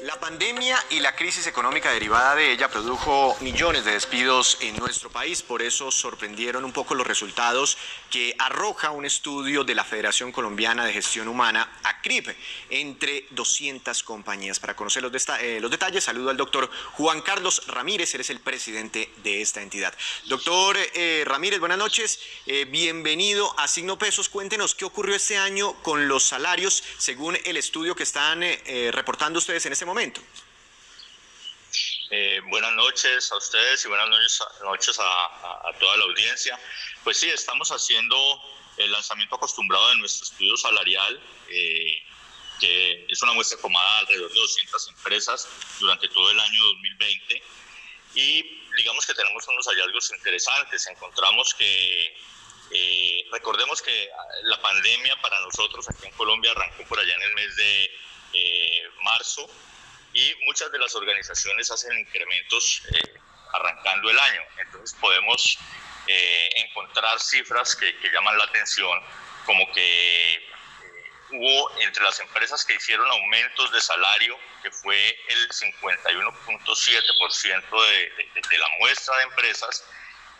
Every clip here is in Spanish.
La pandemia y la crisis económica derivada de ella produjo millones de despidos en nuestro país. Por eso sorprendieron un poco los resultados que arroja un estudio de la Federación Colombiana de Gestión Humana, ACRIP, entre 200 compañías. Para conocer los detalles, saludo al doctor Juan Carlos Ramírez, él es el presidente de esta entidad. Doctor Ramírez, buenas noches, bienvenido a Signo Pesos. Cuéntenos qué ocurrió este año con los salarios según el estudio que están reportando ustedes en este momento. Buenas noches a ustedes y buenas noches a toda la audiencia. Pues sí, estamos haciendo el lanzamiento acostumbrado de nuestro estudio salarial, que es una muestra tomada de alrededor de 200 empresas durante todo el año 2020, y digamos que tenemos unos hallazgos interesantes. Encontramos que, recordemos que la pandemia para nosotros aquí en Colombia arrancó por allá en el mes de marzo, y muchas de las organizaciones hacen incrementos arrancando el año. Entonces podemos encontrar cifras que llaman la atención, como que hubo entre las empresas que hicieron aumentos de salario, que fue el 51.7% de la muestra de empresas,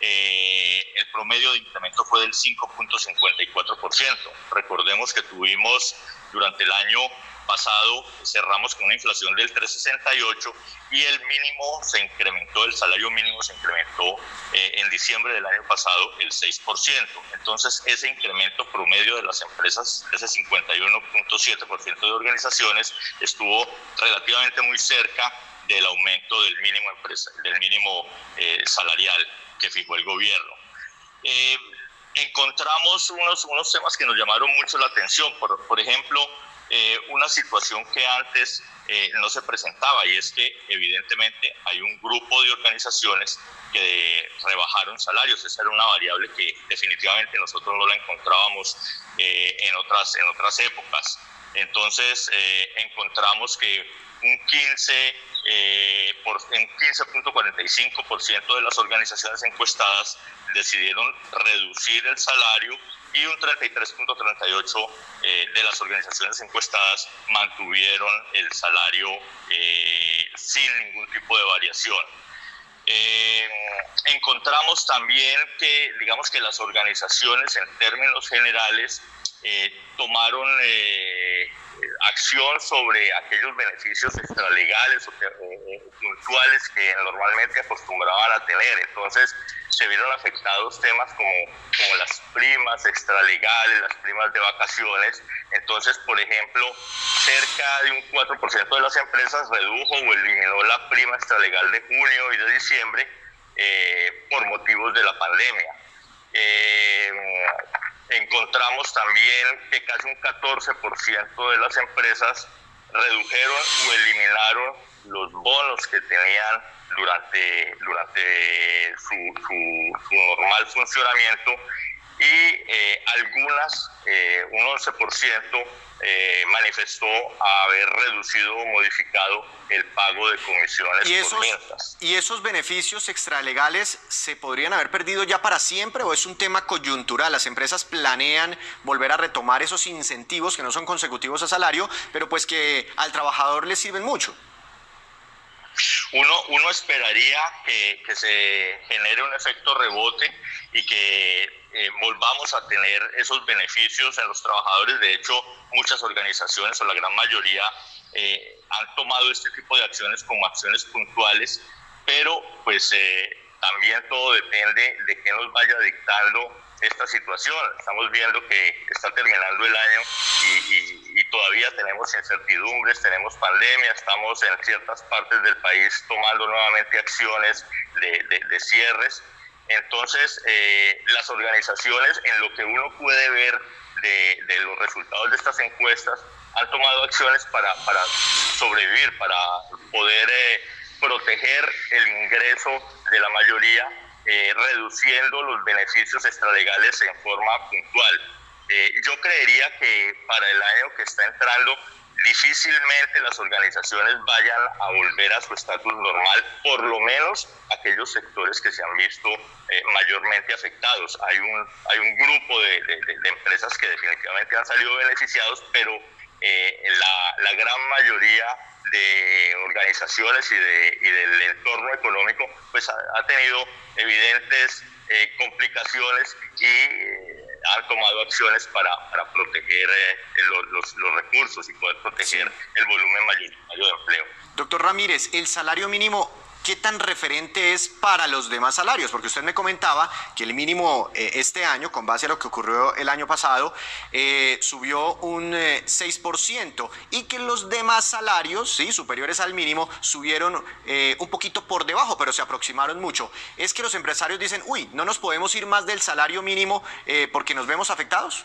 el promedio de incremento fue del 5.54%. Recordemos que tuvimos durante el año pasado, cerramos con una inflación del 3.68 y el mínimo se incrementó, el salario mínimo se incrementó en diciembre del año pasado el 6%. Entonces ese incremento promedio de las empresas, ese 51.7% de organizaciones, estuvo relativamente muy cerca del aumento del mínimo salarial que fijó el gobierno. Encontramos unos temas que nos llamaron mucho la atención. Por ejemplo, una situación que antes no se presentaba, y es que evidentemente hay un grupo de organizaciones que rebajaron salarios. Esa era una variable que definitivamente nosotros no la encontrábamos en otras épocas. Entonces encontramos que un 15.45% de las organizaciones encuestadas decidieron reducir el salario, y un 33.38% de las organizaciones encuestadas mantuvieron el salario sin ningún tipo de variación. Encontramos también que, digamos que las organizaciones en términos generales tomaron acción sobre aquellos beneficios extralegales o puntuales que normalmente acostumbraban a tener. Entonces se vieron afectados temas como las primas extralegales, las primas de vacaciones. Entonces, por ejemplo, cerca de un 4% de las empresas redujo o eliminó la prima extralegal de junio y de diciembre por motivos de la pandemia. Encontramos también que casi un 14% de las empresas redujeron o eliminaron los bonos que tenían durante su normal funcionamiento, y algunas, un 11%, manifestó haber reducido o modificado el pago de comisiones por ventas. ¿Y esos beneficios extralegales se podrían haber perdido ya para siempre, o es un tema coyuntural? Las empresas planean volver a retomar esos incentivos que no son consecutivos a salario, pero pues que al trabajador le sirven mucho. Uno esperaría que se genere un efecto rebote y que volvamos a tener esos beneficios en los trabajadores. De hecho, muchas organizaciones, o la gran mayoría, han tomado este tipo de acciones como acciones puntuales, pero pues también todo depende de qué nos vaya dictando esta situación. Estamos viendo que está terminando el año y todavía tenemos incertidumbres, tenemos pandemia, estamos en ciertas partes del país tomando nuevamente acciones de cierres. Entonces, las organizaciones, en lo que uno puede ver de los resultados de estas encuestas, han tomado acciones para sobrevivir, para poder proteger el ingreso de la mayoría, reduciendo los beneficios extralegales en forma puntual. Yo creería que para el año que está entrando, difícilmente las organizaciones vayan a volver a su estatus normal, por lo menos aquellos sectores que se han visto mayormente afectados. Hay un grupo de empresas que definitivamente han salido beneficiados, pero la gran mayoría de organizaciones y del entorno económico, pues ha tenido evidentes complicaciones y han tomado acciones para proteger los recursos y poder proteger el volumen mayoritario de empleo. Doctor Ramírez, el salario mínimo, ¿qué tan referente es para los demás salarios? Porque usted me comentaba que el mínimo este año, con base a lo que ocurrió el año pasado, subió un 6% y que los demás salarios, sí, superiores al mínimo, subieron un poquito por debajo, pero se aproximaron mucho. ¿Es que los empresarios dicen, uy, no nos podemos ir más del salario mínimo porque nos vemos afectados?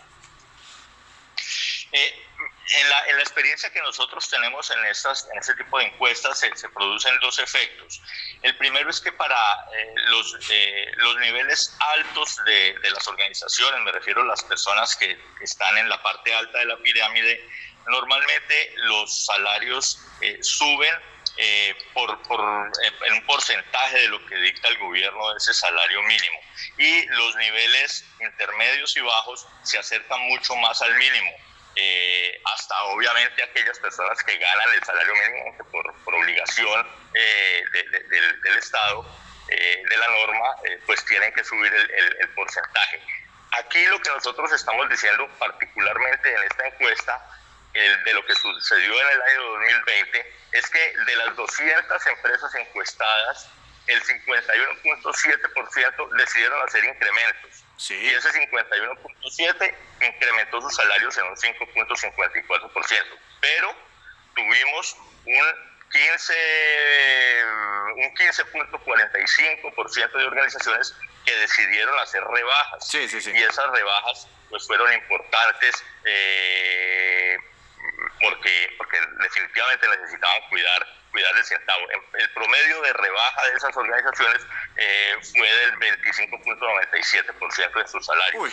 En la experiencia que nosotros tenemos en este tipo de encuestas se producen dos efectos. El primero es que para los niveles altos de las organizaciones, me refiero a las personas que están en la parte alta de la pirámide, normalmente los salarios suben en un porcentaje de lo que dicta el gobierno de ese salario mínimo. Y los niveles intermedios y bajos se acercan mucho más al mínimo. Hasta obviamente aquellas personas que ganan el salario mínimo que por obligación del Estado, de la norma, pues tienen que subir el porcentaje. Aquí lo que nosotros estamos diciendo particularmente en esta encuesta de lo que sucedió en el año 2020 es que de las 200 empresas encuestadas, el 51.7% decidieron hacer incrementos. Sí. Y ese 51.7 incrementó sus salarios en un 5.54%. Pero tuvimos un 15.45% de organizaciones que decidieron hacer rebajas. Sí, sí, sí. Y esas rebajas pues fueron importantes porque definitivamente necesitaban cuidar el centavo. El promedio de rebaja de esas organizaciones fue del 25.97% de su salario. Uy.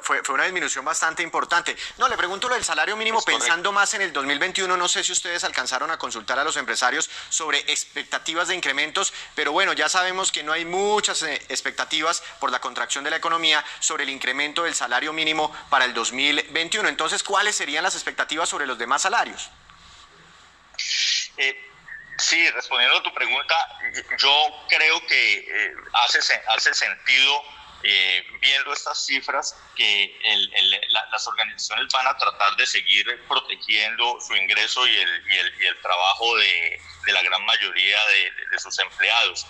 Fue una disminución bastante importante. No, le pregunto lo del salario mínimo pensando más en el 2021. No sé si ustedes alcanzaron a consultar a los empresarios sobre expectativas de incrementos, pero bueno, ya sabemos que no hay muchas expectativas por la contracción de la economía sobre el incremento del salario mínimo para el 2021. Entonces, ¿cuáles serían las expectativas sobre los demás salarios? Sí, respondiendo a tu pregunta, yo creo que hace sentido, viendo estas cifras, que las organizaciones van a tratar de seguir protegiendo su ingreso y el trabajo de la gran mayoría de sus empleados.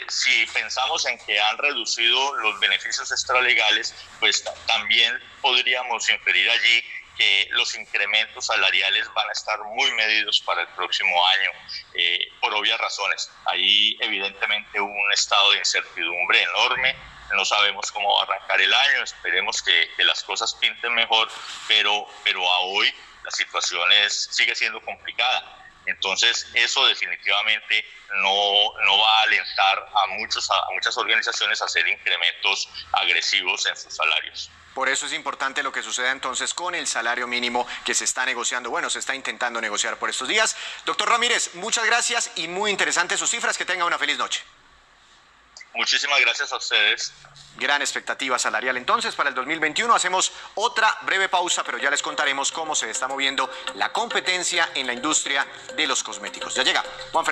Si pensamos en que han reducido los beneficios extralegales, pues también podríamos inferir allí que los incrementos salariales van a estar muy medidos para el próximo año, por obvias razones. Hay evidentemente un estado de incertidumbre enorme, no sabemos cómo va a arrancar el año, esperemos que las cosas pinten mejor, pero a hoy la situación sigue siendo complicada. Entonces eso definitivamente no va a alentar a muchas organizaciones a hacer incrementos agresivos en sus salarios. Por eso es importante lo que suceda entonces con el salario mínimo que se está negociando, bueno, se está intentando negociar por estos días. Doctor Ramírez, muchas gracias y muy interesantes sus cifras. Que tenga una feliz noche. Muchísimas gracias a ustedes. Gran expectativa salarial entonces para el 2021. Hacemos otra breve pausa, pero ya les contaremos cómo se está moviendo la competencia en la industria de los cosméticos. Ya llega Juan Fernando.